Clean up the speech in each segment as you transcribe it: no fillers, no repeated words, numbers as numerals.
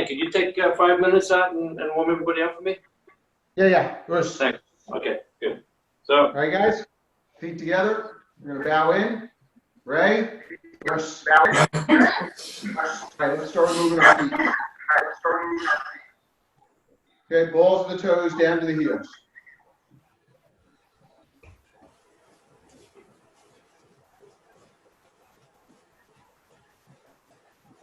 could you take 5 minutes out and warm everybody up for me? Yeah. Push. Thanks. Okay, good. So, all right, guys, feet together. We're going to bow in. Ray, push. All right, let's start moving our feet. Okay, balls of the toes down to the heels.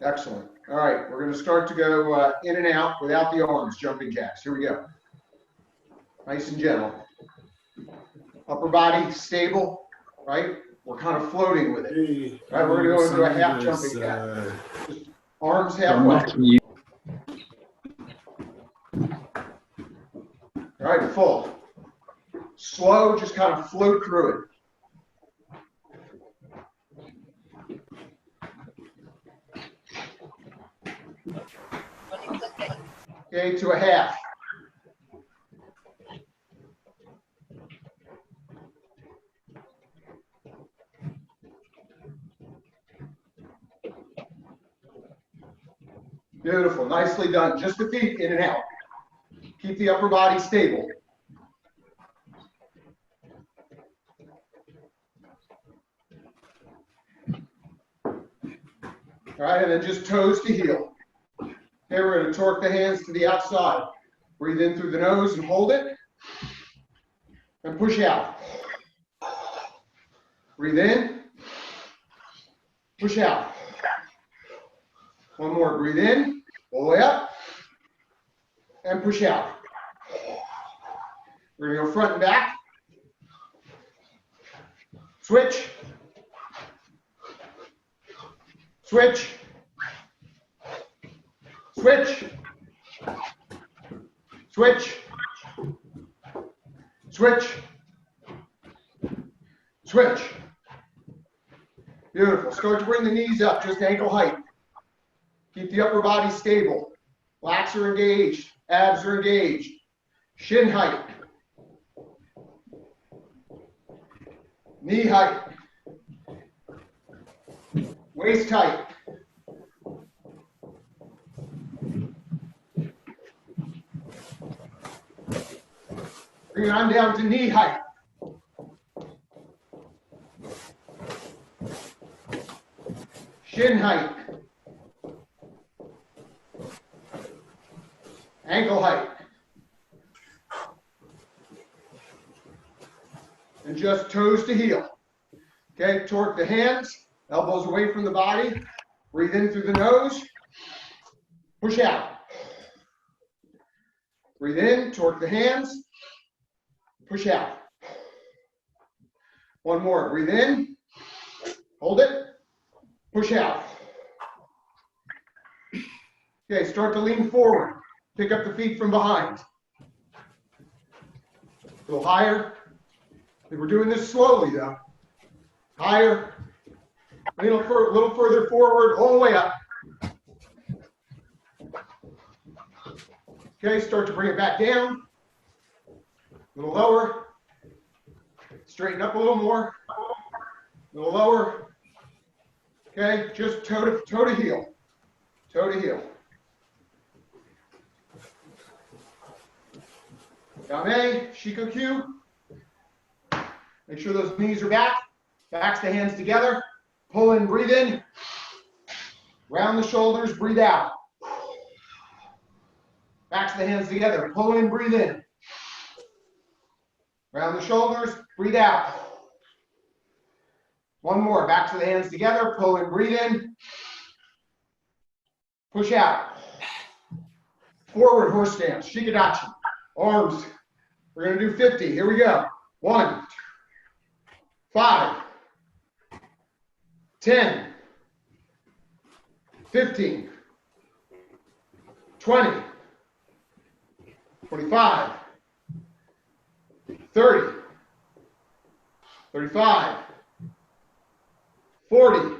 Excellent. All right, we're going to start to go in and out without the arms, jumping jacks. Here we go. Nice and gentle. Upper body stable, right? We're kind of floating with it. All right, we're going to go into a half jumping jack. Just arms halfway. All right, full. Slow, just kind of float through it. Okay, to a half. Beautiful, nicely done. Just the feet in and out. Keep the upper body stable. All right, and then just toes to heel. Okay, we're going to torque the hands to the outside. Breathe in through the nose and hold it. And push out. Breathe in. Push out. One more. Breathe in. All the way up. And push out. We're going to go front and back. Switch. Switch. Switch. Switch. Switch. Switch. Beautiful. Start to bring the knees up, just ankle height. Keep the upper body stable. Lats are engaged. Abs are engaged. Shin height. Knee height. Waist height. Bring it on down to knee height. Shin height. Ankle height. And just toes to heel. Okay, torque the hands, elbows away from the body. Breathe in through the nose. Push out. Breathe in, torque the hands. Push out. One more. Breathe in. Hold it. Push out. Okay, start to lean forward. Pick up the feet from behind. A little higher. We're doing this slowly though. Higher. A little further forward, all the way up. Okay, start to bring it back down. A little lower. Straighten up a little more. A little lower. Okay, just toe to heel. Toe to heel. Game, Shikoku. Make sure those knees are back. Backs the hands together. Pull in, breathe in. Round the shoulders, breathe out. Backs the hands together. Pull in, breathe in. Round the shoulders, breathe out. One more. Backs of the hands together. Pull in, breathe in. Push out. Forward horse stance, Shikadachi. Arms. We're going to do 50. Here we go. 1, 5, 10, 15, 20, 25, 30, 35, 40,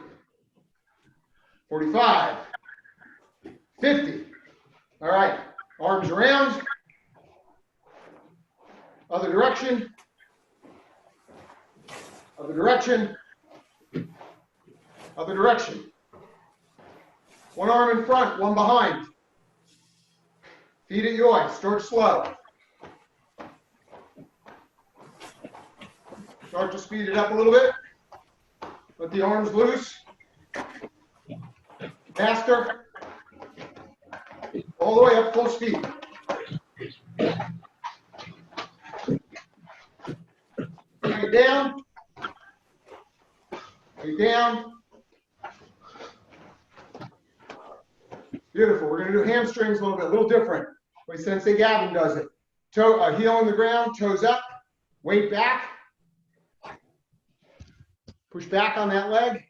45, 50. All right, arms around. Other direction. Other direction. Other direction. One arm in front, one behind. Feet at yoin. Start slow. Start to speed it up a little bit. Let the arms loose. Faster. All the way up full speed. Bring it down. Bring it down. Beautiful. We're going to do hamstrings a little different. The way Sensei Gavin does it. Toe, heel on the ground, toes up, weight back. Push back on that leg.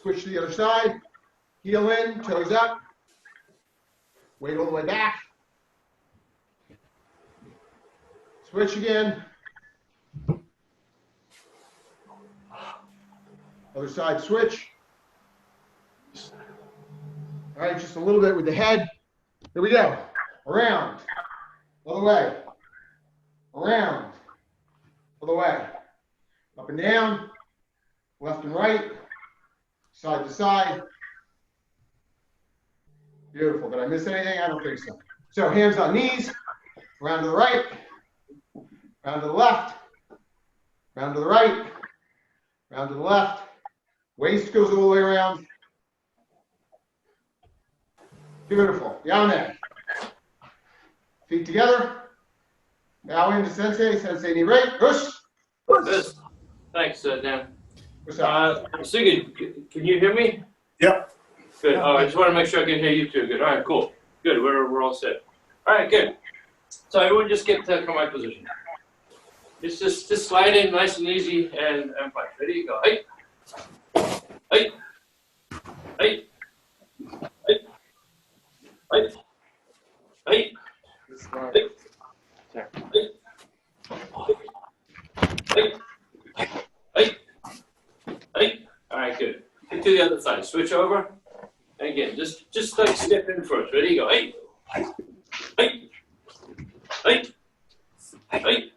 Switch to the other side. Heel in, toes up. Weight all the way back. Switch again. Other side switch. All right, just a little bit with the head. Here we go. Around. Other way. Around. Other way. Up and down. Left and right. Side to side. Beautiful. Did I miss anything? I don't think so. So hands on knees. Round to the right. Round to the left. Round to the right. Round to the left. Waist goes all the way around. Beautiful. Yane. Feet together. Bow into Sensei. Sensei knee right. Push. Good. Thanks, Dan. What's up? Sigurd, can you hear me? Yep. Good. Oh, I just want to make sure I can hear you too. Good. All right, cool. Good. We're all set. All right, good. So everyone just get to my position. Just slide in nice and easy and fine. Ready? You go. Hey. Hey. Hey. Hey. Hey. Hey. Hey. Hey. Hey. Hey. All right, good. Get to the other side. Switch over. And again, just like step in first. Ready? Go. Hey. Hey. Hey. Hey. Hey.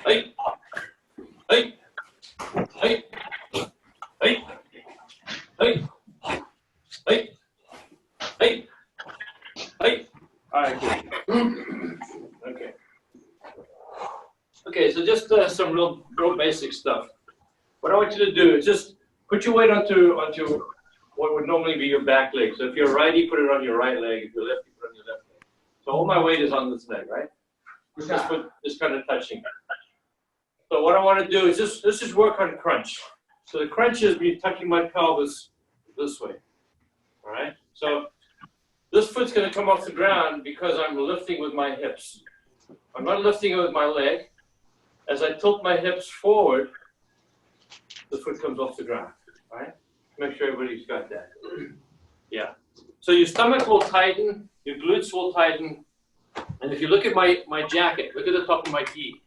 Hey. Hey. Hey. Hey. Hey. Hey. Hey. All right, good. Okay. Okay, so just some real basic stuff. What I want you to do is just put your weight onto what would normally be your back leg. So if you're righty, put it on your right leg. If you're lefty, put it on your left leg. So all my weight is on this leg, right? Just kind of touching. So what I want to do is let's just work on crunch. So the crunch is me tucking my pelvis this way. All right? So this foot's going to come off the ground because I'm lifting with my hips. I'm not lifting it with my leg. As I tilt my hips forward, the foot comes off the ground. All right? Make sure everybody's got that. Yeah. So your stomach will tighten, your glutes will tighten, and if you look at my jacket, look at the top of my gi,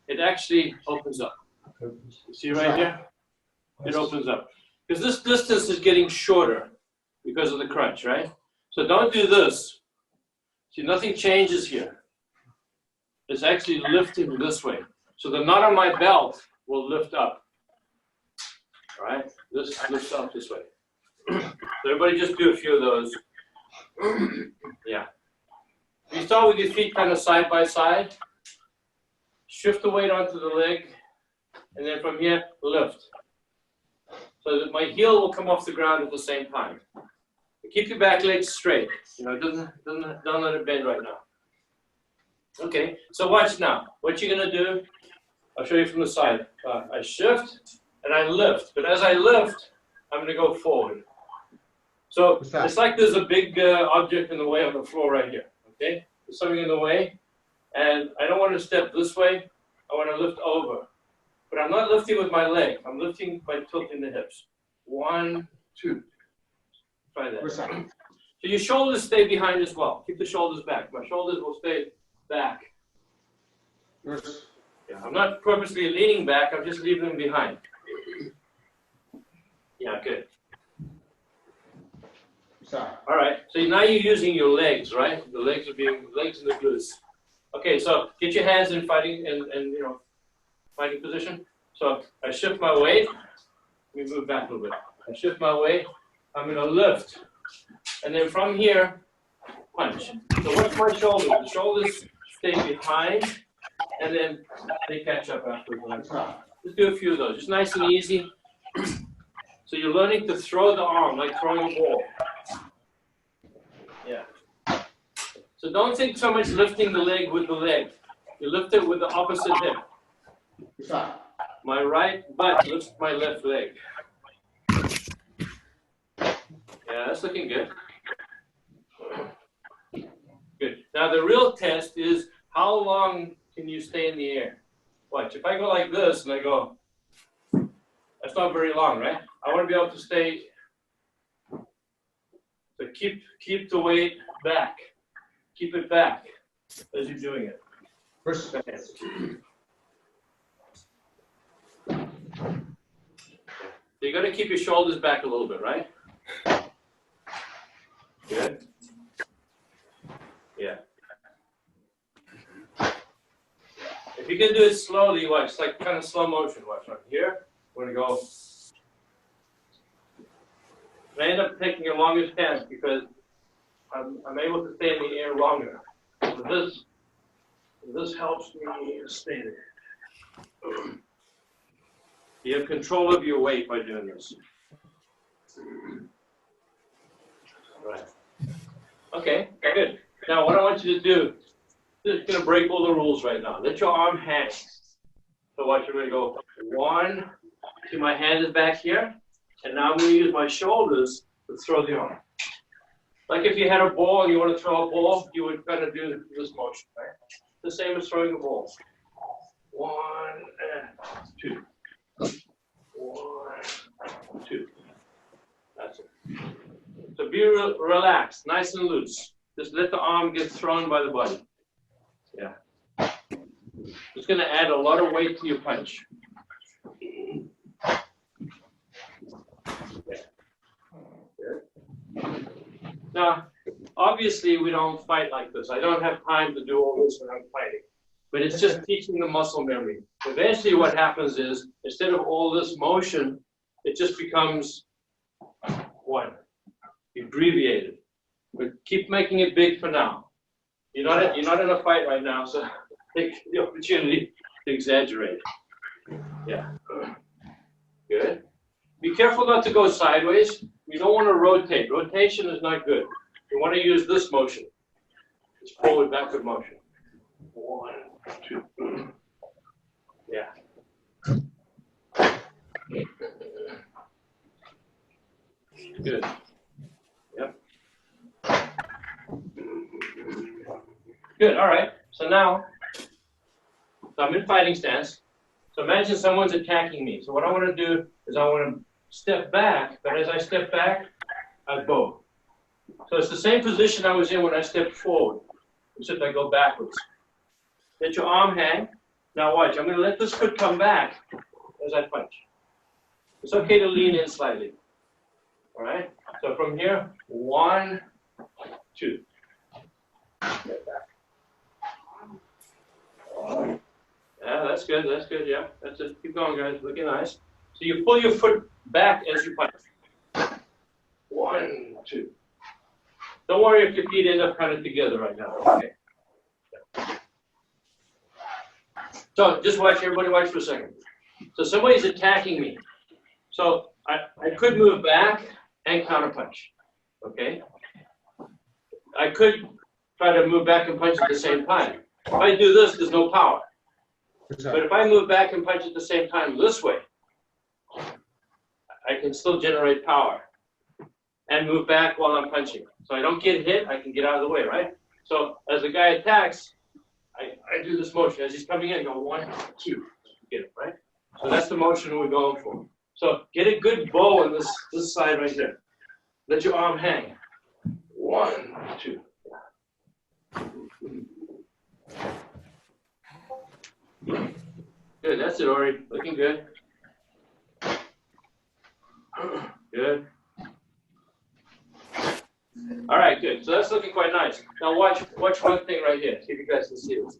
it actually opens up. You see right here? It opens up. Because this distance is getting shorter because of the crunch, right? So don't do this. See, nothing changes here. It's actually lifting this way. So the knot on my belt will lift up. All right? This lifts up this way. So everybody just do a few of those. Yeah. You start with your feet kind of side by side. Shift the weight onto the leg. And then from here, lift. So that my heel will come off the ground at the same time. Keep your back legs straight. You know, don't let it bend right now. Okay, so watch now. What you're gonna do, I'll show you from the side. I shift and I lift, but as I lift, I'm gonna go forward. So it's like there's a big object in the way on the floor right here, okay? There's something in the way, and I don't want to step this way, I want to lift over. But I'm not lifting with my leg, I'm lifting by tilting the hips. 1, 2. Try that. So your shoulders stay behind as well. Keep the shoulders back. My shoulders will stay back. Yeah, I'm not purposely leaning back, I'm just leaving them behind. Yeah, good. All right, so now you're using your legs, right? The legs and the glutes. Okay, so get your hands in fighting and fighting position. So I shift my weight. Let me move back a little bit. I shift my weight. I'm going to lift. And then from here, punch. So what's my shoulders? The shoulders stay behind, and then they catch up afterwards. Just do a few of those, just nice and easy. So you're learning to throw the arm like throwing a ball. Yeah. So don't think so much lifting the leg with the leg. You lift it with the opposite hip. My right butt lifts my left leg. Yeah, that's looking good. Good. Now the real test is how long can you stay in the air? Watch, if I go like this and I go, that's not very long, right? I want to be able to stay, so keep the weight back. Keep it back as you're doing it. Chris. So you got to keep your shoulders back a little bit, right? Good. Yeah. If you can do it slowly, watch, it's like kind of slow motion. Watch right here. We're going to go. I end up taking a longer stance because I'm able to stay in the air longer. So this helps me stay there. You have control of your weight by doing this. Right. Okay, good. Now what I want you to do is going to break all the rules right now. Let your arm hang. So watch, I'm going to go 1, see my hand is back here, and now I'm going to use my shoulders to throw the arm. Like if you had a ball and you want to throw a ball, you would kind of do this motion, right? The same as throwing a ball. 1 and 2. 1, 2. That's it. So be relaxed, nice and loose. Just let the arm get thrown by the body. Yeah. It's going to add a lot of weight to your punch. Yeah. Good. Now, obviously, we don't fight like this. I don't have time to do all this when I'm fighting. But it's just teaching the muscle memory. Eventually, what happens is, instead of all this motion, it just becomes 1. You abbreviate it. But keep making it big for now. You're not in a fight right now, so take the opportunity to exaggerate. Yeah. Good. Be careful not to go sideways. You don't want to rotate. Rotation is not good. You want to use this motion. It's forward, backward motion. 1, 2. Yeah. Good. Yep. Good. All right. So now, I'm in fighting stance. So imagine someone's attacking me. So what I want to do is I want to step back, but as I step back, I bow. So it's the same position I was in when I stepped forward, except I go backwards. Let your arm hang. Now watch, I'm going to let this foot come back as I punch. It's okay to lean in slightly. All right? So from here, 1, 2. Get back. Yeah, that's good, yeah. That's it. Keep going, guys. Looking nice. So you pull your foot back as you punch. 1, 2. Don't worry if your feet end up kind of together right now. Okay. So just watch, everybody watch for a second. So somebody's attacking me. So I could move back and counterpunch. Okay? I could try to move back and punch at the same time. If I do this, there's no power. But if I move back and punch at the same time this way, I can still generate power and move back while I'm punching. So I don't get hit, I can get out of the way, right? So as the guy attacks, I do this motion. As he's coming in, I go 1, 2, get it, right? So that's the motion we're going for. So get a good bow on this side right here. Let your arm hang. 1, 2. Good, that's it, Ori. Looking good. Good. All right, good. So that's looking quite nice. Now watch one thing right here. See if you guys can see this.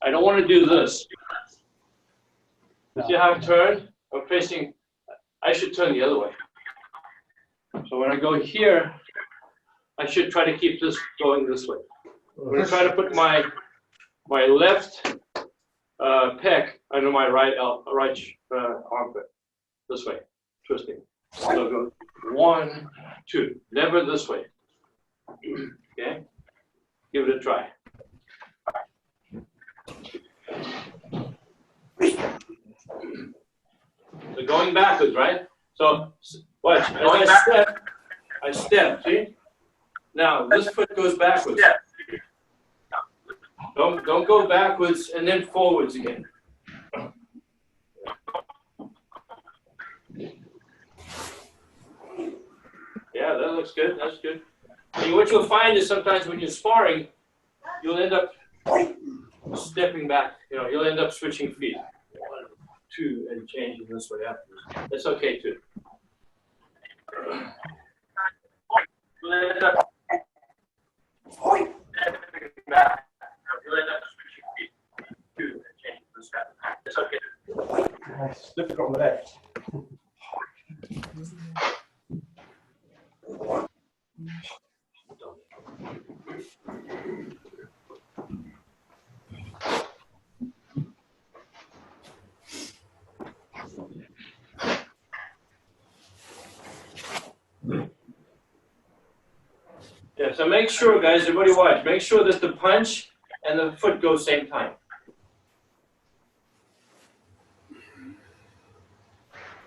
I don't want to do this. See how I've turned? I'm facing, I should turn the other way. So when I go here, I should try to keep this going this way. I'm going to try to put my left pec under my right armpit. This way, twisting. So go 1, 2. Never this way. Okay? Give it a try. So going backwards, right? So watch. As I step, see? Now this foot goes backwards. Don't go backwards and then forwards again. Yeah, that looks good. That's good. And what you'll find is sometimes when you're sparring, you'll end up stepping back. You know, you'll end up switching feet. 1, 2, and changing this way afterwards. That's okay too. You'll end up stepping back. You'll end up switching feet. 2, and changing this way. That's okay. Nice. Difficult on the left. Yeah, so make sure, guys, everybody watch, make sure that the punch and the foot go same time.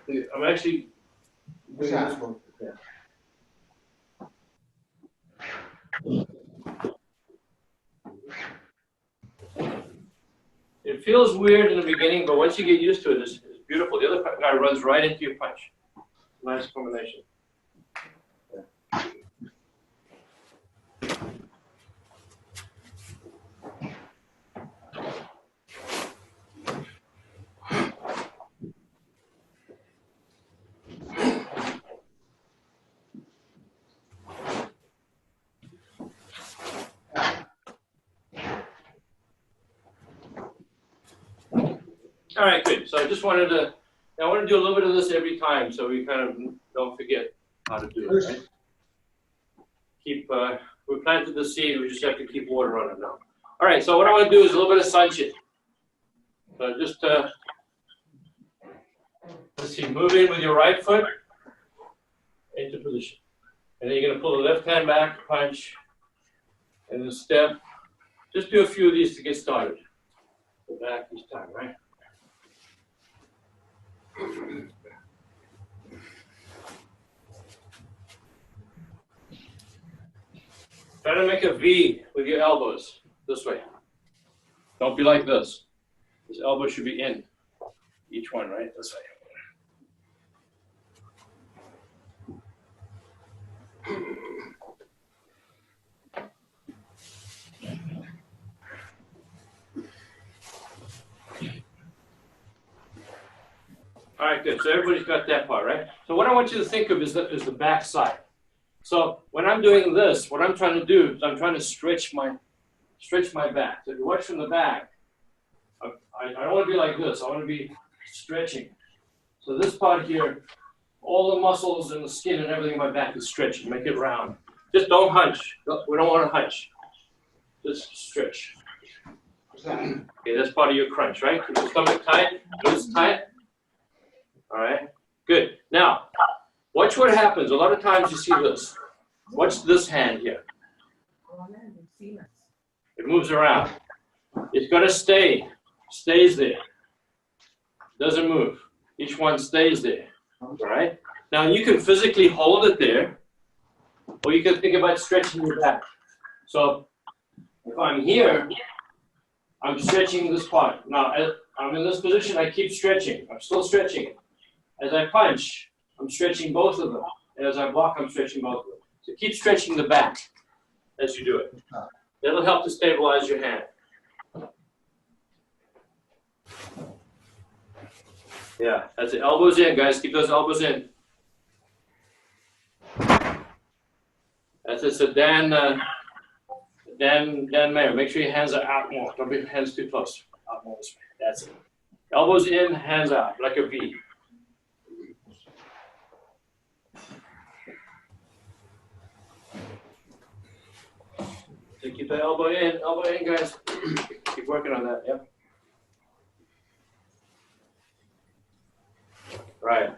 I'm actually doing this one. Yeah. It feels weird in the beginning, but once you get used to it, it's beautiful. The other guy runs right into your punch. Nice combination. All right, good. So I just wanted to, I want to do a little bit of this every time so we kind of don't forget how to do it, right? Keep, we planted the seed, we just have to keep water on it now. All right, so what I want to do is a little bit of Sanchin. So just, let's see, move in with your right foot into position. And then you're going to pull the left hand back, punch, and then step. Just do a few of these to get started. Go back each time, right? Try to make a V with your elbows this way. Don't be like this. This elbow should be in. Each one, right? This way. All right, good. So everybody's got that part, right? So what I want you to think of is the back side. So when I'm doing this, what I'm trying to do is I'm trying to stretch my back. So if you watch from the back, I don't want to be like this. I want to be stretching. So this part here, all the muscles and the skin and everything in my back is stretching. Make it round. Just don't hunch. We don't want to hunch. Just stretch. Okay, that's part of your crunch, right? Keep your stomach tight. Nose tight. All right, good. Now, watch what happens. A lot of times you see this. Watch this hand here. It moves around. It's going to stays there. Doesn't move. Each one stays there. All right. Now you can physically hold it there, or you can think about stretching your back. So if I'm here, I'm stretching this part. Now as I'm in this position, I keep stretching. I'm still stretching it. As I punch, I'm stretching both of them. And as I block, I'm stretching both of them. So keep stretching the back as you do it. That'll help to stabilize your hand. Yeah, that's it. Elbows in, guys. Keep those elbows in. That's it. So Dan Mayer, make sure your hands are out more. Don't be your hands too close. Out more this way. That's it. Elbows in, hands out, like a V. So keep the elbow in, guys. Keep working on that, yep. Right.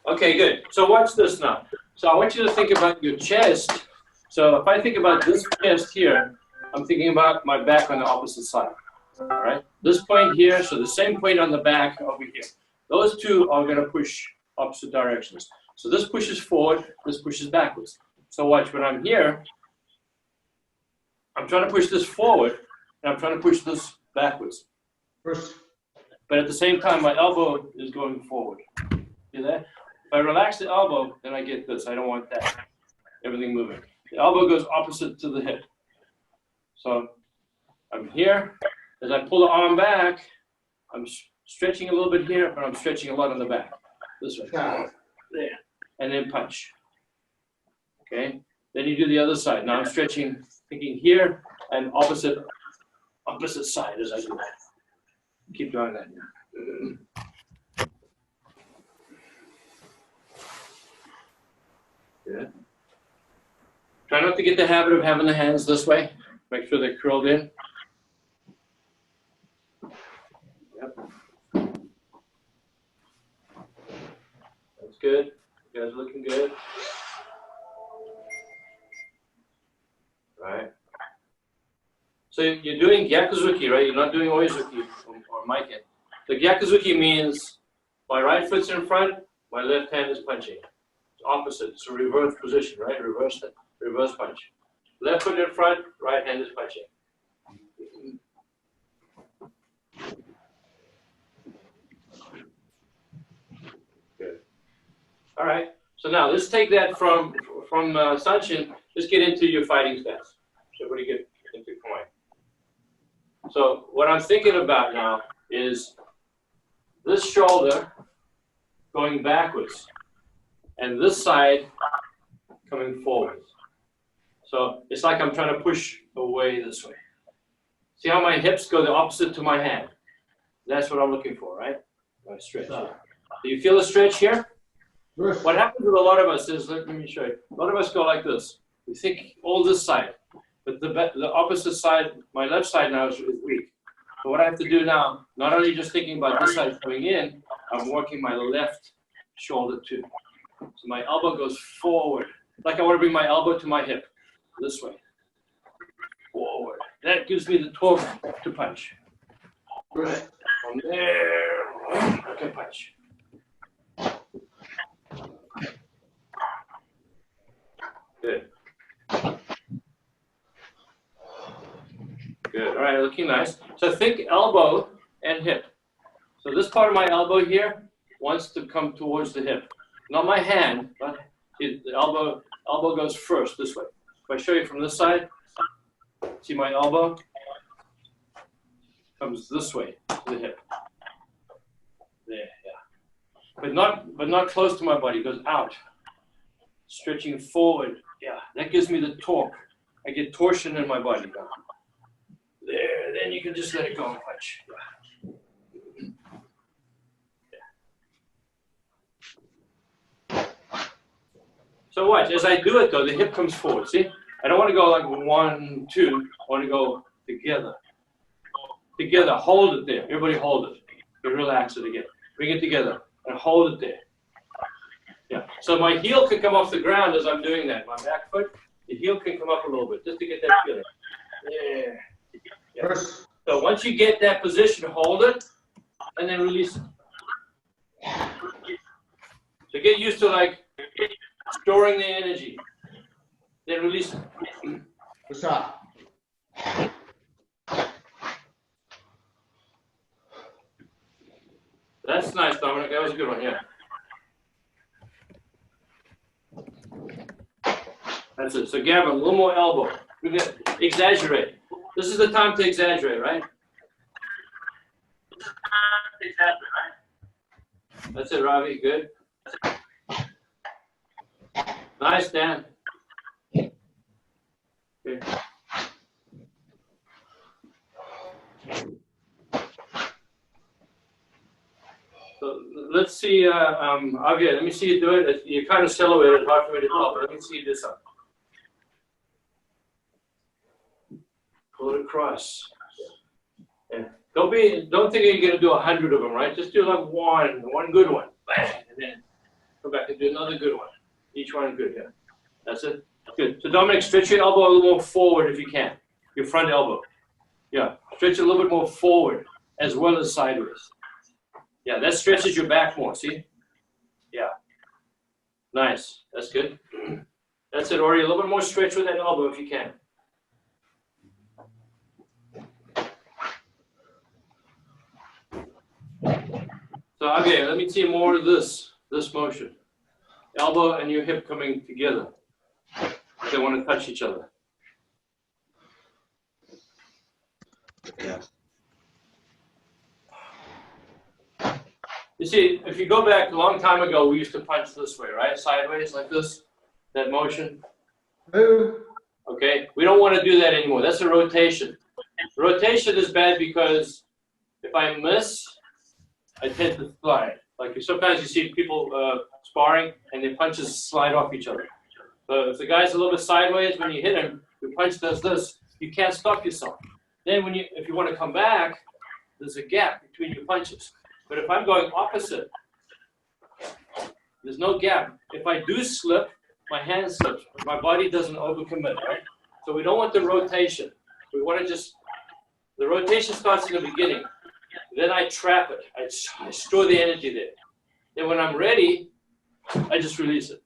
Okay, good. So watch this now. So I want you to think about your chest. So if I think about this chest here, I'm thinking about my back on the opposite side. All right. This point here, so the same point on the back over here. Those two are going to push opposite directions. So this pushes forward, this pushes backwards. So watch, when I'm here, I'm trying to push this forward, and I'm trying to push this backwards. But at the same time, my elbow is going forward. See that? If I relax the elbow, then I get this. I don't want that. Everything moving. The elbow goes opposite to the hip. So I'm here. As I pull the arm back, I'm stretching a little bit here, but I'm stretching a lot on the back. This way. There. And then punch. Okay? Then you do the other side. Now I'm stretching, thinking here, and opposite side as I do that. Keep doing that now. Good. Try not to get the habit of having the hands this way. Make sure they're curled in. Yep. That's good. You guys are looking good. Right. So you're doing Gyakuzuki, right? You're not doing Oizuki or Maiken. The Gyakuzuki means my right foot's in front, my left hand is punching. It's opposite. It's a reverse position, right? Reverse punch. Left foot in front, right hand is punching. Good. All right. So now let's take that from Sanchin. Let's get into your fighting stance. So everybody get into point. So what I'm thinking about now is this shoulder going backwards and this side coming forward. So it's like I'm trying to push away this way. See how my hips go the opposite to my hand? That's what I'm looking for, right? I stretch. Do you feel a stretch here? Yes. What happens with a lot of us is, let me show you. A lot of us go like this. We think all this side, but the opposite side, my left side now is weak. So what I have to do now, not only just thinking about this side coming in, I'm working my left shoulder too. So my elbow goes forward, like I want to bring my elbow to my hip, this way, forward. That gives me the torque to punch. Right. From there, I can punch. Good. Good. All right, looking nice. So think elbow and hip. So this part of my elbow here wants to come towards the hip. Not my hand, but the elbow goes first this way. If I show you from this side, see my elbow comes this way to the hip. There, yeah. But not close to my body. It goes out. Stretching forward. Yeah, that gives me the torque. I get torsion in my body now. There, then you can just let it go and punch. Yeah. So watch, as I do it though, the hip comes forward, see? I don't want to go like 1, 2, I want to go together. Together, hold it there. Everybody hold it. You relax it again. Bring it together and hold it there. Yeah. So my heel can come off the ground as I'm doing that. My back foot, the heel can come up a little bit just to get that feeling. Yeah. Yeah. So once you get that position, hold it and then release it. So get used to like storing the energy. Then release it. What's up? That's nice, Dominic. That was a good one, yeah. That's it. So Gavin, a little more elbow. Exaggerate. This is the time to exaggerate, right? That's it, Ravi. Good. Nice, Dan. Okay. So let's see, Javier, let me see you do it. You're kind of silhouetted, hard for me to tell, but let me see you do something. across. And don't think you're going to do 100 of them, right? Just do like one good one. And then go back and do another good one. Each one good, yeah. That's it. Good. So Dominic, stretch your elbow a little more forward if you can. Your front elbow. Yeah. Stretch it a little bit more forward as well as sideways. Yeah, that stretches your back more, see? Yeah. Nice. That's good. That's it, Ori. A little bit more stretch with that elbow if you can. So, okay, let me see more of this motion. Elbow and your hip coming together. They want to touch each other. Yeah. You see, if you go back a long time ago, we used to punch this way, right? Sideways like this, that motion. Move. Okay, we don't want to do that anymore. That's a rotation. Rotation is bad because if I miss, I tend to slide. Like sometimes you see people sparring and their punches slide off each other. So if the guy's a little bit sideways, when you hit him, your punch does this, you can't stop yourself. Then if you want to come back, there's a gap between your punches. But if I'm going opposite, there's no gap. If I do slip, my hand slips. My body doesn't overcommit, right? So we don't want the rotation. We want to just, the rotation starts in the beginning. Then I trap it. I store the energy there. Then when I'm ready, I just release it.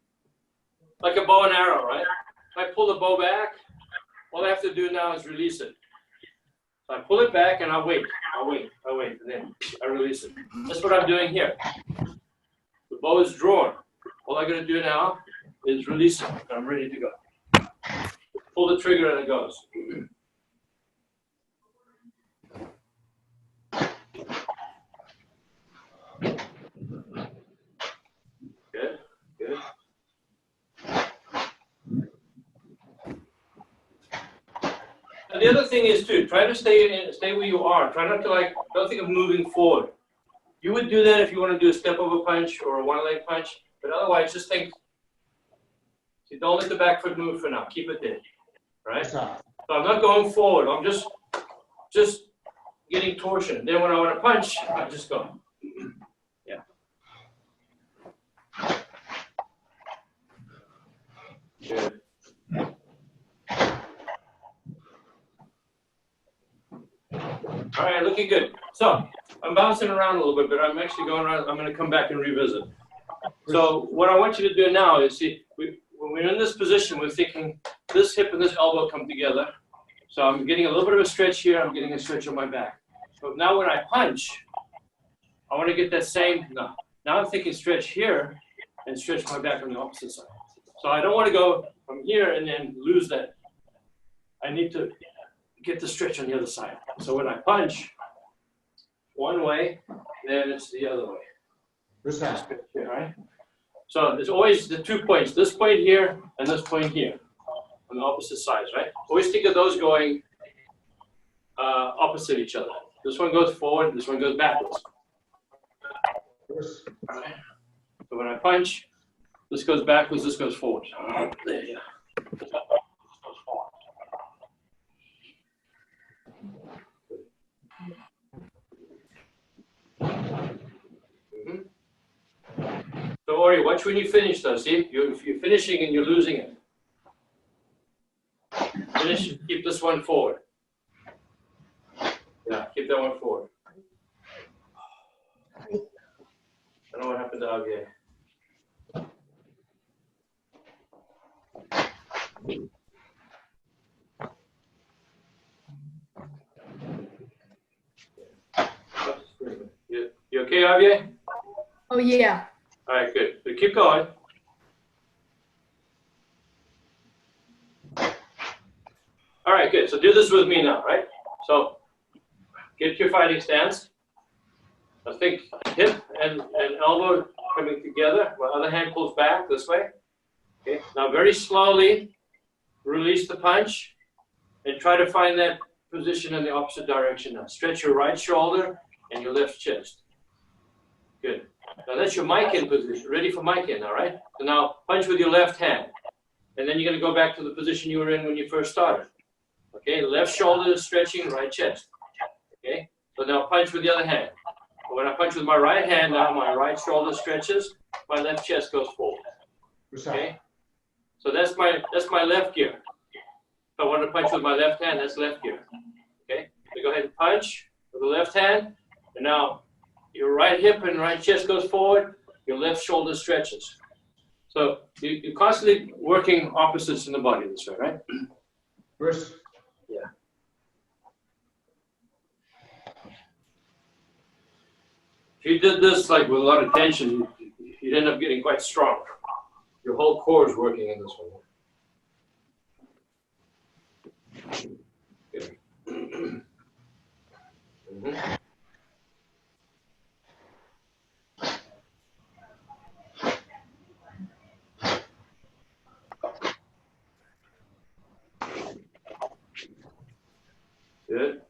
Like a bow and arrow, right? If I pull the bow back, all I have to do now is release it. So I pull it back and I wait, and then I release it. That's what I'm doing here. The bow is drawn. All I got to do now is release it. I'm ready to go. Pull the trigger and it goes. Good, good. And the other thing is too, try to stay where you are. Try not to don't think of moving forward. You would do that if you want to do a step over punch or a one leg punch, but otherwise just think, see, don't let the back foot move for now. Keep it there, right? So I'm not going forward. I'm just getting torsion. Then when I want to punch, I just go. Yeah. Good. All right, looking good. So I'm bouncing around a little bit, but I'm actually going around. I'm going to come back and revisit. So what I want you to do now is see, when we're in this position, we're thinking this hip and this elbow come together. So I'm getting a little bit of a stretch here. I'm getting a stretch on my back. So now when I punch, I want to get that same. Now I'm thinking stretch here and stretch my back on the opposite side. So I don't want to go from here and then lose that. I need to get the stretch on the other side. So when I punch one way, then it's the other way. This side. All right. So there's always the 2 points, this point here and this point here on the opposite sides, right? Always think of those going opposite each other. This one goes forward, this one goes backwards. All right. So when I punch, this goes backwards, this goes forward. There you go. Don't worry, watch when you finish though, see? If you're finishing and you're losing it. Finish, keep this one forward. Yeah, keep that one forward. I don't know what happened to Javier. You okay, Javier? Oh, yeah. All right, good. So keep going. All right, good. So do this with me now, right? So get your fighting stance. I think hip and elbow coming together. My other hand pulls back this way. Okay. Now very slowly release the punch and try to find that position in the opposite direction now. Stretch your right shoulder and your left chest. Good. Now that's your mic in position. Ready for mic in, all right? So now punch with your left hand. And then you're going to go back to the position you were in when you first started. Okay, left shoulder is stretching, right chest. Okay, so now punch with the other hand. When I punch with my right hand, now my right shoulder stretches, my left chest goes forward. Okay, so that's my left gear. If I want to punch with my left hand, that's left gear. Okay, so go ahead and punch with the left hand, and now your right hip and right chest goes forward, your left shoulder stretches. So you're constantly working opposites in the body this way, right? Bruce? Yeah. If you did this like with a lot of tension, you'd end up getting quite strong. Your whole core is working in this one. Okay. Mm-hmm. Good.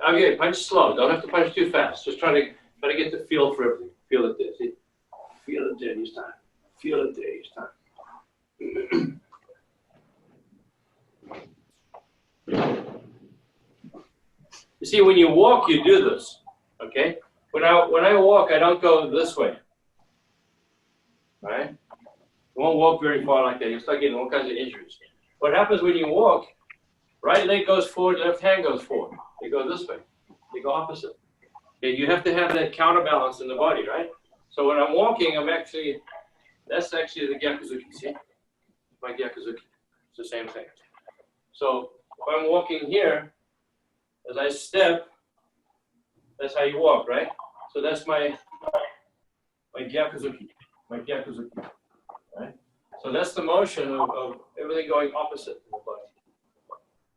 Okay, punch slow. Don't have to punch too fast. Just try to get the feel for everything. Feel it there. See? Feel it there each time. Feel it there each time. You see, when you walk, you do this. Okay? When I walk, I don't go this way. All right? You won't walk very far like that. You'll start getting all kinds of injuries. What happens when you walk, right leg goes forward, left hand goes forward. They go this way. They go opposite. Okay, you have to have that counterbalance in the body, right? So when I'm walking, that's actually the Gyakuzuki, see? My Gyakuzuki. It's the same thing. So if I'm walking here, as I step, that's how you walk, right? So that's my Gyakuzuki. My Gyakuzuki. Right? So that's the motion of everything going opposite in the body.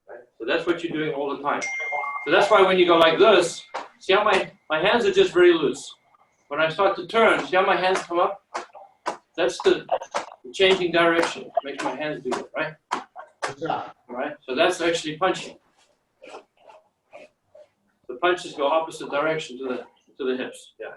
Right? So that's what you're doing all the time. So that's why when you go like this, see how my hands are just very loose. When I start to turn, see how my hands come up? That's the changing direction. It makes my hands do it, right? Right? So that's actually punching. The punches go opposite direction to the hips. Yeah.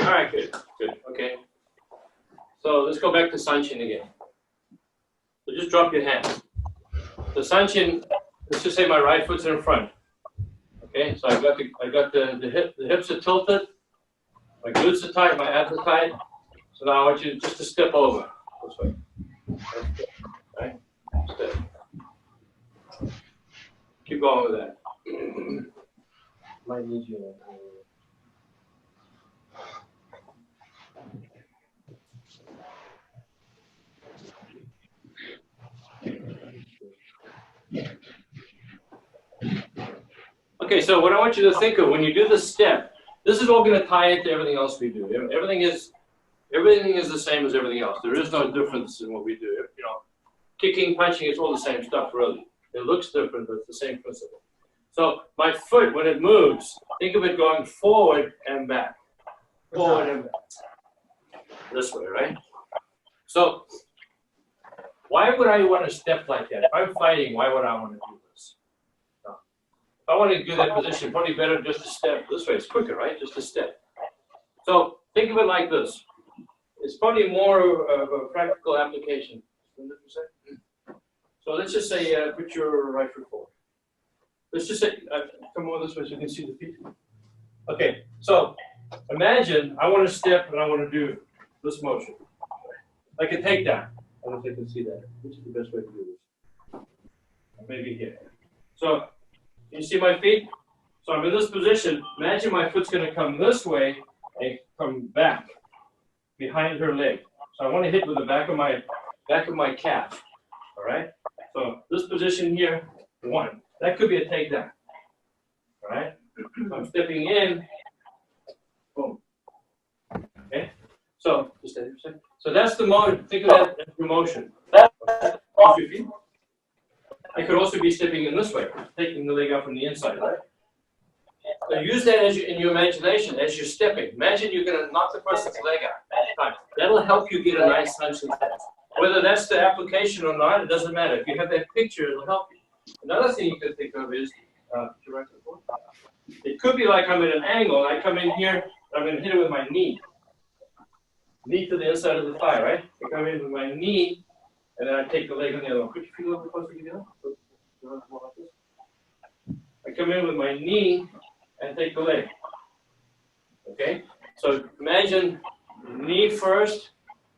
All right, good, okay. So let's go back to Sanchin again. So just drop your hands. So Sanchin, let's just say my right foot's in front. Okay, so I got the hips are tilted, my glutes are tight, my abs are tight. So now I want you just to step over this way. Right? Step. Keep going with that. Might need you. Okay, so what I want you to think of when you do this step, this is all going to tie into everything else we do. Everything is the same as everything else. There is no difference in what we do. You know, kicking, punching, it's all the same stuff, really. It looks different, but it's the same principle. So my foot, when it moves, think of it going forward and back. Forward and back. This way, right? So why would I want to step like that? If I'm fighting, why would I want to do this? No. If I want to do that position, probably better just to step this way. It's quicker, right? Just to step. So think of it like this. It's probably more of a practical application. So let's just say, put your right foot forward. Let's just say, come over this way so you can see the feet. Okay, so imagine I want to step and I want to do this motion. Like a takedown. I don't know if you can see that. Which is the best way to do this? Maybe here. So, you see my feet? So I'm in this position. Imagine my foot's going to come this way and come back behind her leg. So I want to hit with the back of my calf. All right? So this position here, 1. That could be a takedown. All right? So I'm stepping in. Boom. So, just a second. So that's the motion. Think of that as the motion. Off your feet. I could also be stepping in this way, taking the leg up from the inside, right? So use that as in your imagination as you're stepping. Imagine you're going to knock the person's leg out at the time. That'll help you get a nice Sanchin stance. Whether that's the application or not, it doesn't matter. If you have that picture, it'll help you. Another thing you can think of is, it could be like I'm at an angle, and I come in here, I'm going to hit it with my knee. Knee to the inside of the thigh, right? I come in with my knee, and then I take the leg on the other one. Could you feel a little bit closer together? I come in with my knee and take the leg. Okay? So imagine knee first,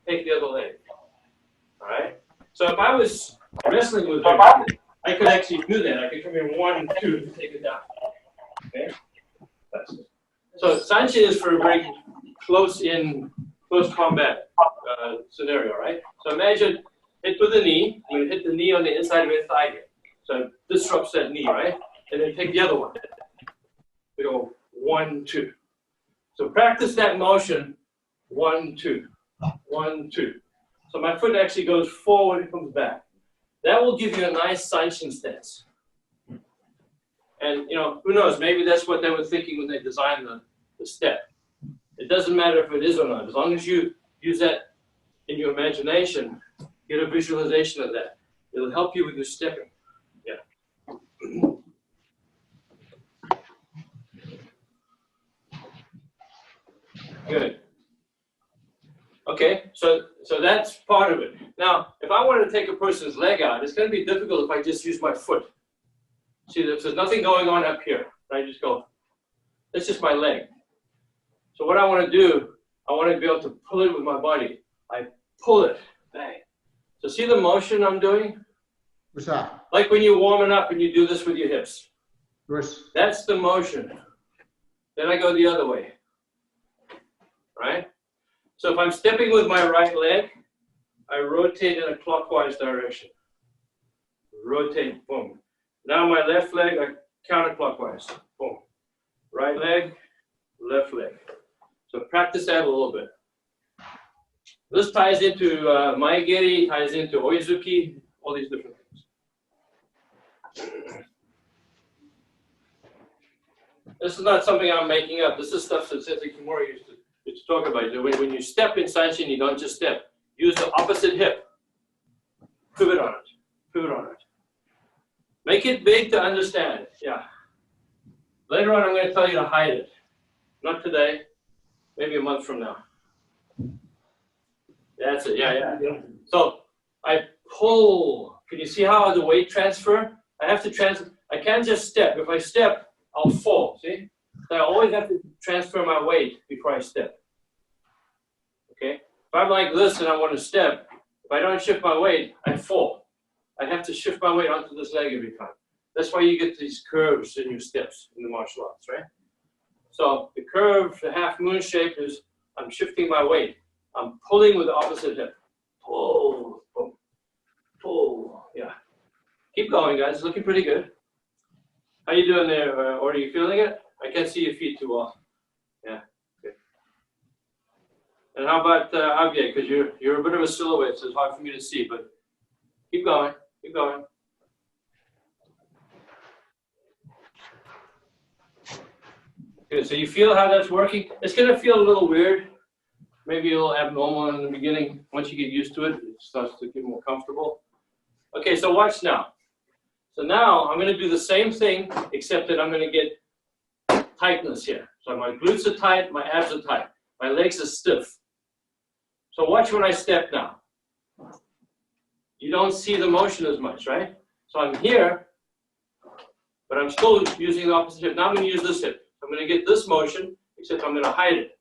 take the other leg. Alright? So if I was wrestling with it, I could actually do that. I could come in 1 and 2 to take it down. Okay? That's it. So Sanchin is for a very close combat scenario, right? So imagine hit with the knee. You hit the knee on the inside of your thigh again. So disrupts that knee, right? And then take the other one. We go 1, 2. So practice that motion. 1, 2, 1, 2. So my foot actually goes forward and comes back. That will give you a nice Sanchin stance. And you know, who knows? Maybe that's what they were thinking when they designed the step. It doesn't matter if it is or not. As long as you use that in your imagination, get a visualization of that. It'll help you with your stepping. Yeah. Good. Okay, so that's part of it. Now, if I wanted to take a person's leg out, it's going to be difficult if I just use my foot. See, there's nothing going on up here. I just go, that's just my leg. So what I want to do, I want to be able to pull it with my body. I pull it, bang. So see the motion I'm doing? What's that? Like when you're warming up and you do this with your hips. What's... That's the motion. Then I go the other way, right? So if I'm stepping with my right leg, I rotate in a clockwise direction. Rotate, boom. Now my left leg, I counterclockwise, boom. Right leg, left leg. So practice that a little bit. This ties into Maegeri, ties into Oizuki, all these different things. This is not something I'm making up. This is stuff that Sensei Kimura used to talk about. When you step in Sanchin, you don't just step. Use the opposite hip. Pivot on it. Pivot on it. Make it big to understand. Yeah. Later on, I'm going to tell you to hide it. Not today. Maybe a month from now. That's it. Yeah. So I pull. Can you see how the weight transfer? I have to transfer. I can't just step. If I step, I'll fall. See? So I always have to transfer my weight before I step. Okay? If I'm like this and I want to step, if I don't shift my weight, I fall. I have to shift my weight onto this leg every time. That's why you get these curves in your steps in the martial arts, right? So the curve, the half moon shape is I'm shifting my weight. I'm pulling with the opposite hip. Pull, boom, pull, yeah. Keep going, guys. It's looking pretty good. How you doing there, or are you feeling it? I can't see your feet too well. Yeah, good. And how about Javier? Because you're a bit of a silhouette, so it's hard for me to see, but keep going, keep going. Good, so you feel how that's working? It's going to feel a little weird, maybe a little abnormal in the beginning. Once you get used to it, it starts to get more comfortable. Okay, so watch now. So now I'm going to do the same thing, except that I'm going to get tightness here. So my glutes are tight, my abs are tight, my legs are stiff. So watch when I step now. You don't see the motion as much, right? So I'm here, but I'm still using the opposite hip. Now I'm going to use this hip. I'm going to get this motion, except I'm going to hide it.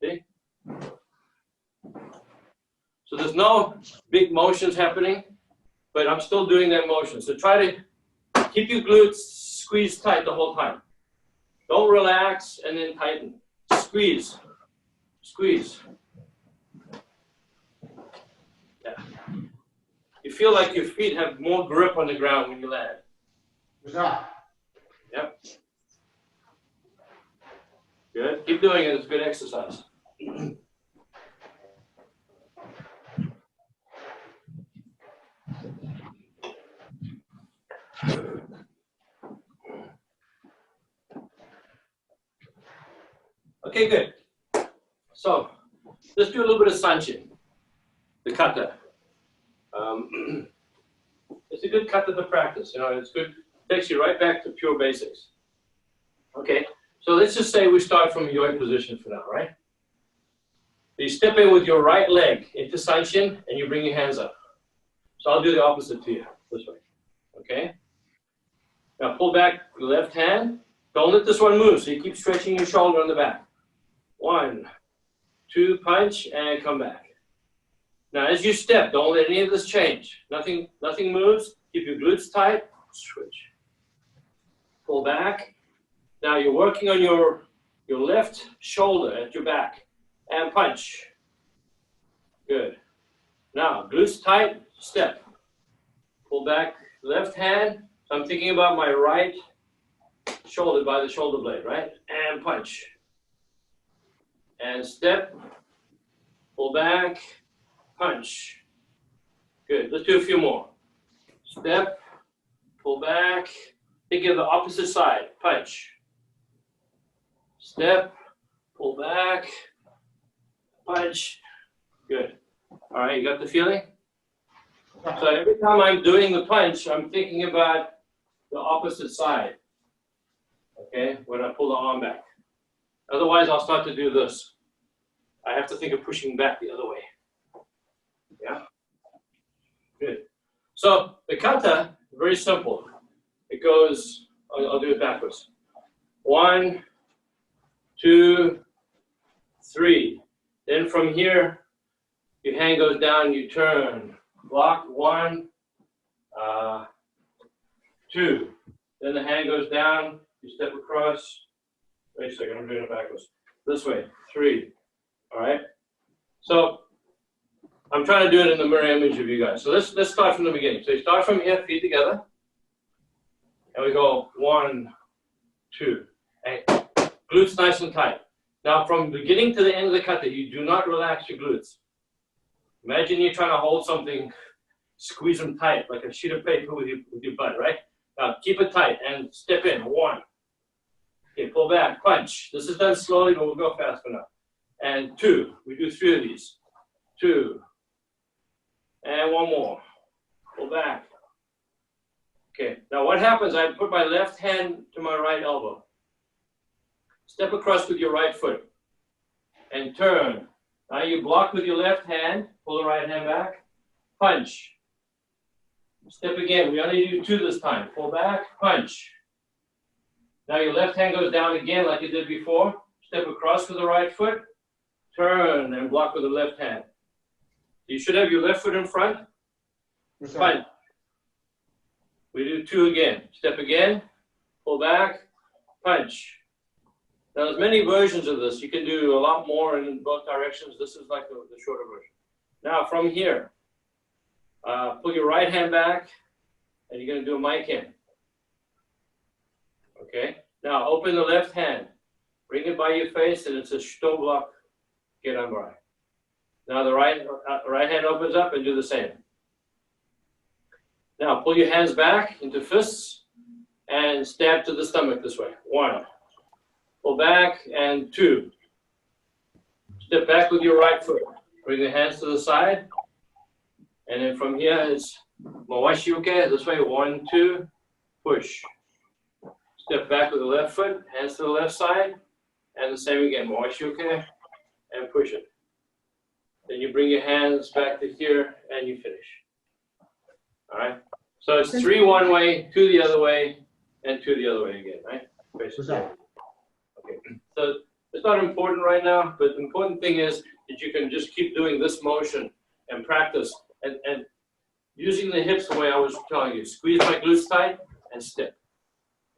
See? So there's no big motions happening, but I'm still doing that motion. So try to keep your glutes squeezed tight the whole time. Don't relax and then tighten. Squeeze. Squeeze. Yeah. You feel like your feet have more grip on the ground when you land. Yep. Good. Keep doing it. It's a good exercise. Okay, good. So let's do a little bit of Sanchin, the kata. It's a good kata to practice. You know, it's good. Takes you right back to pure basics. Okay, so let's just say we start from yoi position for now, right? You step in with your right leg into Sanchin and you bring your hands up. So I'll do the opposite to you, this way. Okay? Now pull back the left hand. Don't let this one move, so you keep stretching your shoulder on the back. 1, 2, punch, and come back. Now as you step, don't let any of this change. Nothing moves. Keep your glutes tight. Switch. Pull back. Now you're working on your left shoulder at your back. And punch. Good. Now, glutes tight, step. Pull back left hand. So I'm thinking about my right shoulder by the shoulder blade, right? And punch. And step. Pull back. Punch. Good. Let's do a few more. Step. Pull back. Think of the opposite side. Punch. Step. Pull back. Punch. Good. All right, you got the feeling? So every time I'm doing the punch, I'm thinking about the opposite side. Okay, when I pull the arm back. Otherwise, I'll start to do this. I have to think of pushing back the other way. Yeah? Good. So the kata, very simple. It goes, I'll do it backwards. 1, 2, 3. Then from here, your hand goes down, you turn. Block 1, 2. Then the hand goes down, you step across. Wait a second, I'm doing it backwards. This way, 3. All right? So I'm trying to do it in the mirror image of you guys. So let's start from the beginning. So you start from here, feet together. And we go 1, 2. And glutes nice and tight. Now, from beginning to the end of the kata, you do not relax your glutes. Imagine you're trying to hold something, squeeze them tight, like a sheet of paper with your butt, right? Now, keep it tight and step in. 1. Okay, pull back, punch. This is done slowly, but we'll go faster now. And 2. We do 3 of these. 2. And 1 more. Pull back. Okay, now what happens, I put my left hand to my right elbow. Step across with your right foot and turn. Now you block with your left hand, pull the right hand back, punch. Step again, we only do 2 this time. Pull back, punch. Now your left hand goes down again like you did before. Step across with the right foot, turn and block with the left hand. You should have your left foot in front, punch. We do 2 again. Step again, pull back, punch. Now, there's many versions of this. You can do a lot more in both directions. This is like the shorter version. Now, from here, pull your right hand back, and you're going to do a mic in. Okay? Now, open the left hand. Bring it by your face, and it's a shto block, get on by. Now, the right hand opens up, and do the same. Now, pull your hands back into fists, and stab to the stomach this way. 1. Pull back, and 2. Step back with your right foot. Bring the hands to the side. And then from here is Mawashiyuke, this way, 1, 2, push. Step back with the left foot, hands to the left side, and the same again, Mawashiyuke, and push it. Then you bring your hands back to here, and you finish. All right? So it's 3 one way, 2 the other way, and 2 the other way again, right? Basically. Okay. So it's not important right now, but the important thing is that you can just keep doing this motion and practice and using the hips the way I was telling you. Squeeze my glutes tight and step.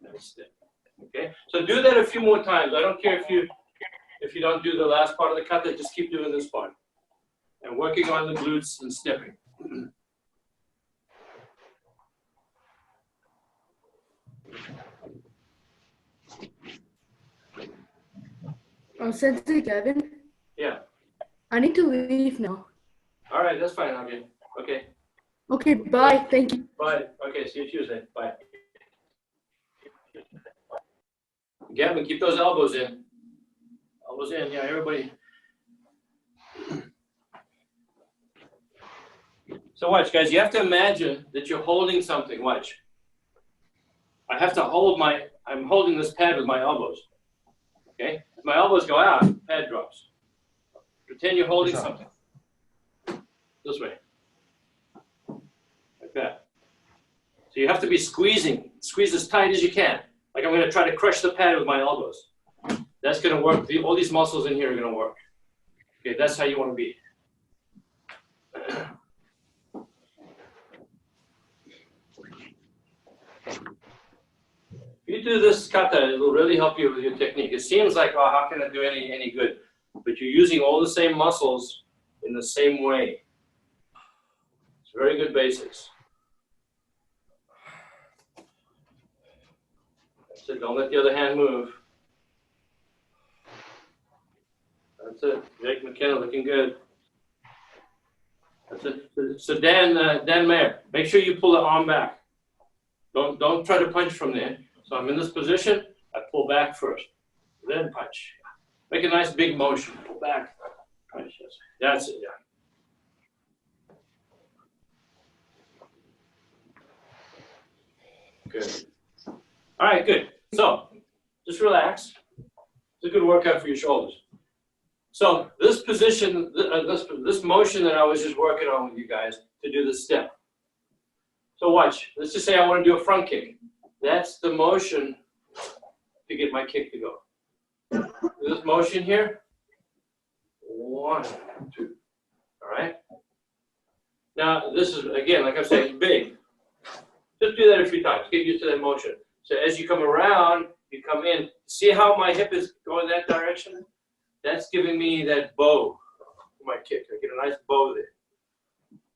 And step. Okay? So do that a few more times. I don't care if you don't do the last part of the kata, just keep doing this part. And working on the glutes and stepping. Sensei Gavin? Yeah. I need to leave now. All right, that's fine, okay. Okay. Okay, bye. Thank you. Bye. Okay, see you Tuesday. Bye. Gavin, keep those elbows in. Elbows in, yeah, everybody. So watch, guys, you have to imagine that you're holding something. Watch. I have to hold I'm holding this pad with my elbows. Okay? If my elbows go out, pad drops. Pretend you're holding something. This way. Like that. So you have to be squeezing. Squeeze as tight as you can. Like I'm going to try to crush the pad with my elbows. That's going to work. All these muscles in here are going to work. Okay, that's how you want to be. If you do this kata, it will really help you with your technique. It seems like, oh, how can I do any good? But you're using all the same muscles in the same way. It's very good basics. That's it. Don't let the other hand move. That's it. Jake McKenna looking good. That's it. So Dan Mayer, make sure you pull the arm back. Don't try to punch from there. So I'm in this position. I pull back first, then punch. Make a nice big motion. Pull back, punch. Yes. That's it. Yeah. Good. All right. Good. So just relax. It's a good workout for your shoulders. So this position, this motion that I was just working on with you guys to do the step. So watch. Let's just say I want to do a front kick. That's the motion to get my kick to go. This motion here. 1, 2. All right. Now this is again, like I'm saying, big. Just do that a few times. Get used to that motion. So as you come around, you come in. See how my hip is going that direction? That's giving me that bow for my kick. I get a nice bow there.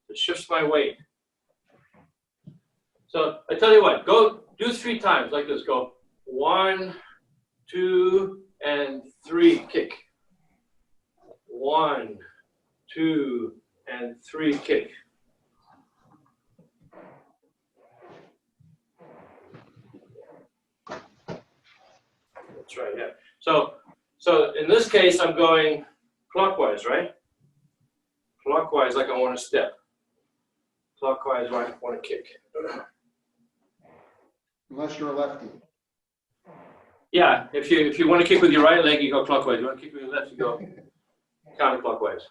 It shifts my weight. So I tell you what, go do 3 times like this. Go 1, 2, and 3. Kick. 1, 2, and 3. Kick. That's right. Yeah. So in this case, I'm going clockwise, right? Clockwise, like I want to step. Clockwise, right? I want to kick. Unless you're a lefty. Yeah, if you want to kick with your right leg, you go clockwise. You want to kick with your left, you go counterclockwise.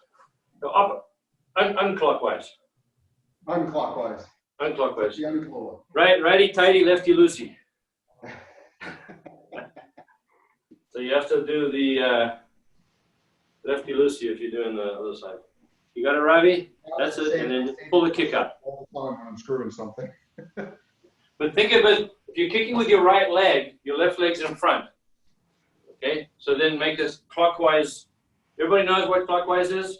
Go up, unclockwise. Unclockwise. Unclockwise. The unclaw. Righty tighty, lefty loosey. So you have to do the lefty loosey if you're doing the other side. You got it, Ravi? That's it, and then pull the kick up. All the time when I'm screwing something. But think of it, if you're kicking with your right leg, your left leg's in front. Okay? So then make this clockwise. Everybody knows what clockwise is?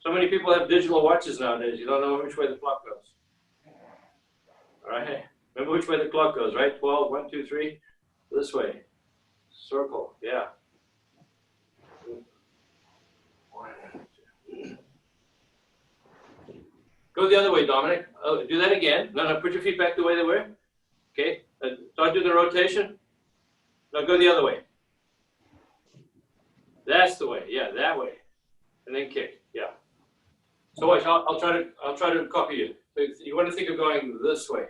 So many people have digital watches nowadays. You don't know which way the clock goes. All right? Remember which way the clock goes, right? 12, 1, 2, 3. This way. Circle. Yeah. 1, 2. Go the other way, Dominic. Oh, do that again. No, put your feet back the way they were. Okay. Start doing the rotation. Now go the other way. That's the way. Yeah, that way. And then kick. Yeah. So watch. I'll try to copy you. So you want to think of going this way.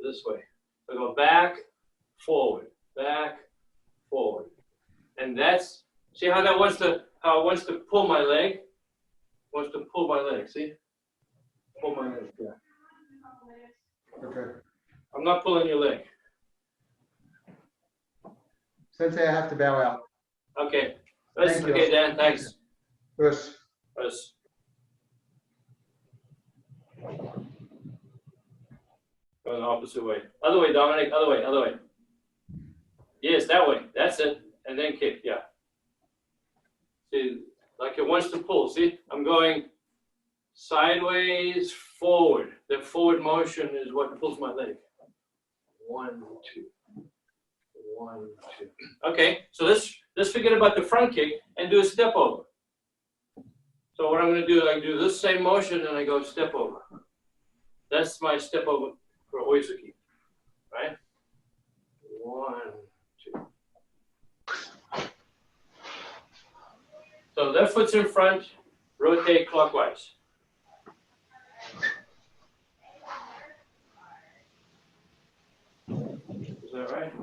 This way. So go back, forward, back, forward. And that's, see how that wants to pull my leg? Wants to pull my leg. See? Pull my leg. Yeah. Okay. I'm not pulling your leg. Sensei, I have to bow out. Okay. Thank you. Okay, Dan. Thanks. Yes. Yes. Go the opposite way. Other way, Dominic. Other way. Other way. Yes, that way. That's it. And then kick. Yeah. See, like it wants to pull. See, I'm going sideways, forward. The forward motion is what pulls my leg. 1, 2. 1, 2. Okay, so let's forget about the front kick and do a step over. So what I'm going to do, I do this same motion and I go step over. That's my step over for Oizuki, right? 1, 2. So left foot's in front, rotate clockwise. Is that right?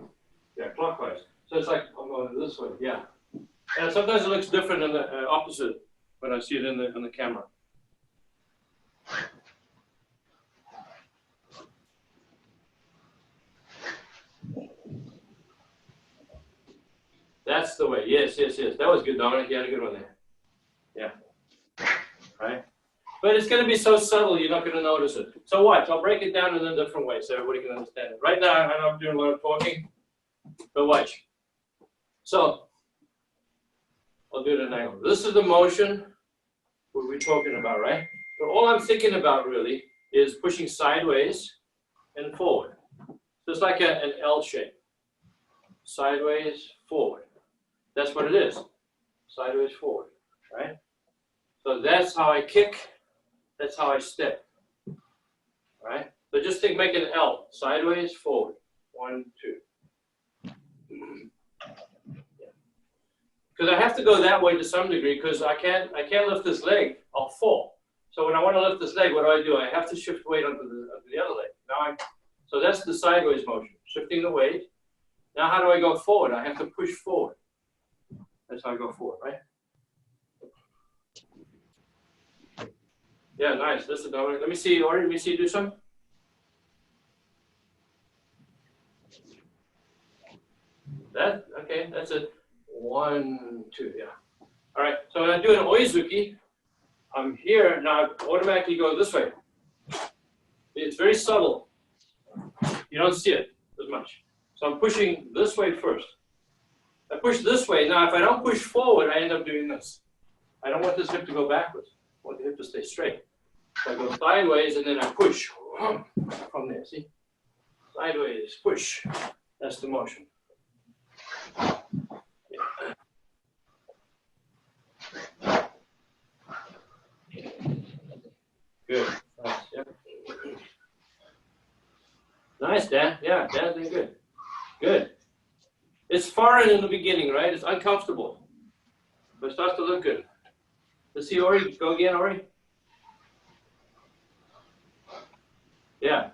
Yeah, clockwise. So it's like I'm going this way. Yeah. And sometimes it looks different in the opposite when I see it in the camera. That's the way. Yes, yes, yes. That was good, Dominic. You had a good one there. Yeah. Right? But it's going to be so subtle, you're not going to notice it. So watch. I'll break it down in a different way so everybody can understand it. Right now, I know I'm doing a lot of talking, but watch. So I'll do it at an angle. This is the motion we're talking about, right? So all I'm thinking about really is pushing sideways and forward. So it's like an L shape. Sideways, forward. That's what it is. Sideways, forward, right? So that's how I kick. That's how I step, right? So just think, make an L. Sideways, forward. 1, 2. Because I have to go that way to some degree because I can't lift this leg. I'll fall. So when I want to lift this leg, what do? I have to shift weight onto the other leg. So that's the sideways motion, shifting the weight. Now how do I go forward? I have to push forward. That's how I go forward, right? Yeah, nice. This is Dominic. Let me see, Ori, let me see you do some. That, okay, that's it. 1, 2, yeah. All right, so when I do an oizuki, I'm here, now I automatically go this way. It's very subtle. You don't see it as much. So I'm pushing this way first. I push this way. Now, if I don't push forward, I end up doing this. I don't want this hip to go backwards. I want the hip to stay straight. So I go sideways, and then I push from there, see? Sideways, push. That's the motion. Good. Nice, yeah. Nice, Dan. Yeah, Dan's doing good. Good. It's foreign in the beginning, right? It's uncomfortable. But it starts to look good. Let's see, Ori. Go again, Ori. Yeah.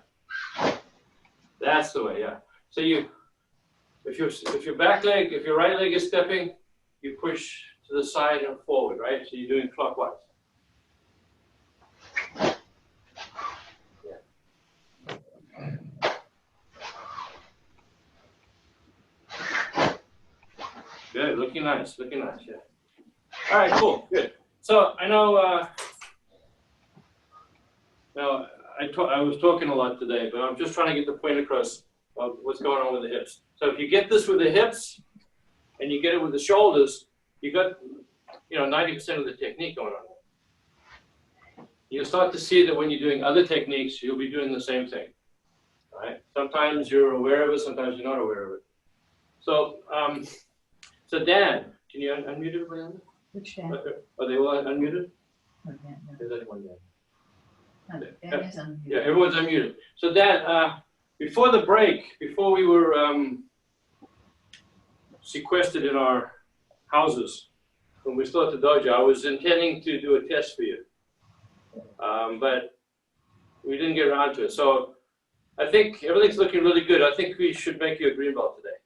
That's the way, yeah. So if your back leg, if your right leg is stepping, you push to the side and forward, right? So you're doing clockwise. Good, looking nice, yeah. All right, cool, good. So I know, now I was talking a lot today, but I'm just trying to get the point across of what's going on with the hips. So if you get this with the hips and you get it with the shoulders, you got, 90% of the technique going on. You'll start to see that when you're doing other techniques, you'll be doing the same thing, right? Sometimes you're aware of it, sometimes you're not aware of it. So, so Dan, can you unmute everybody? Which Dan? Are they all unmuted? Oh, Dan, no. There's only one Dan. No, Dan is unmuted. Yeah, everyone's unmuted. So Dan, before the break, before we were sequestered in our houses, when we still at the dojo, I was intending to do a test for you. But we didn't get around to it. So I think everything's looking really good. I think we should make you a green belt today.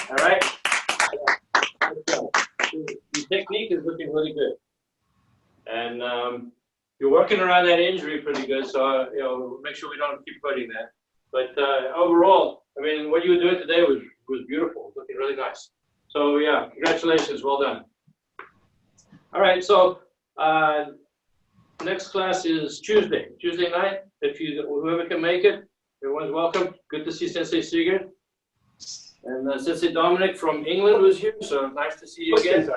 All right? The technique is looking really good. And you're working around that injury pretty good, so make sure we don't keep hurting that. But overall, I mean, what you were doing today was beautiful, looking really nice. So yeah, congratulations, well done. All right, so next class is Tuesday night. If whoever can make it, everyone's welcome. Good to see Sensei Sigurd. And Sensei Dominic from England was here, so nice to see you again.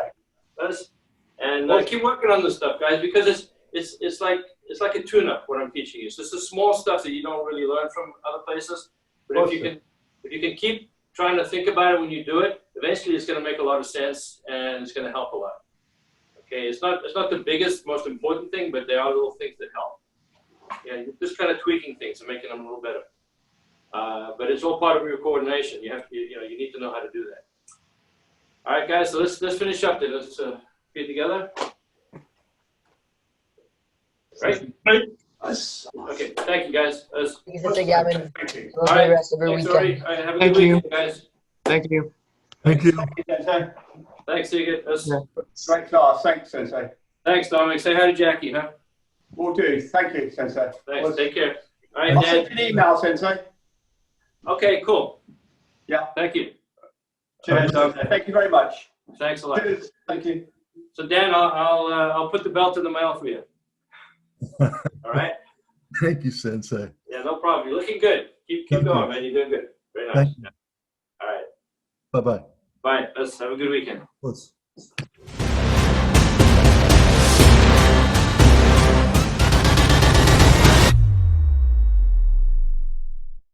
And keep working on this stuff, guys, because it's like a tune-up what I'm teaching you. It's just the small stuff that you don't really learn from other places. But if you can keep trying to think about it when you do it, eventually it's going to make a lot of sense and it's going to help a lot. Okay, it's not the biggest, most important thing, but there are little things that help. Yeah, you're just kind of tweaking things and making them a little better. But it's all part of your coordination. You need to know how to do that. All right, guys. So let's finish up then. Let's get together. Right. Okay. Thank you, guys. Thank you, Gavin. Thank you. All right. Enjoy the rest of your Thanks, weekend. Ori. All right, have a Thank good you. weekend, guys. Thank you. Thank you. Thank you, Sensei. Thanks, Sigurd. Yeah. Great class. Thanks, Sensei. Thanks, Dominic. Say hi to Jackie, huh? Will do. Thank you, Sensei. Thanks. Take care. All right, I'll send Dan. you an email, Sensei. Okay, cool. Yeah. Thank you. Cheers, Sensei. Thank you very much. Thanks a lot. Cheers. Thank you. So Dan, I'll put the belt in the mail for you. All right. Thank you, Sensei. Yeah, no problem. You're looking good. Keep Thank going, you. man. You're doing good. Very nice. Thank you. All right. Bye-bye. Bye. Let's have a good weekend. Let's.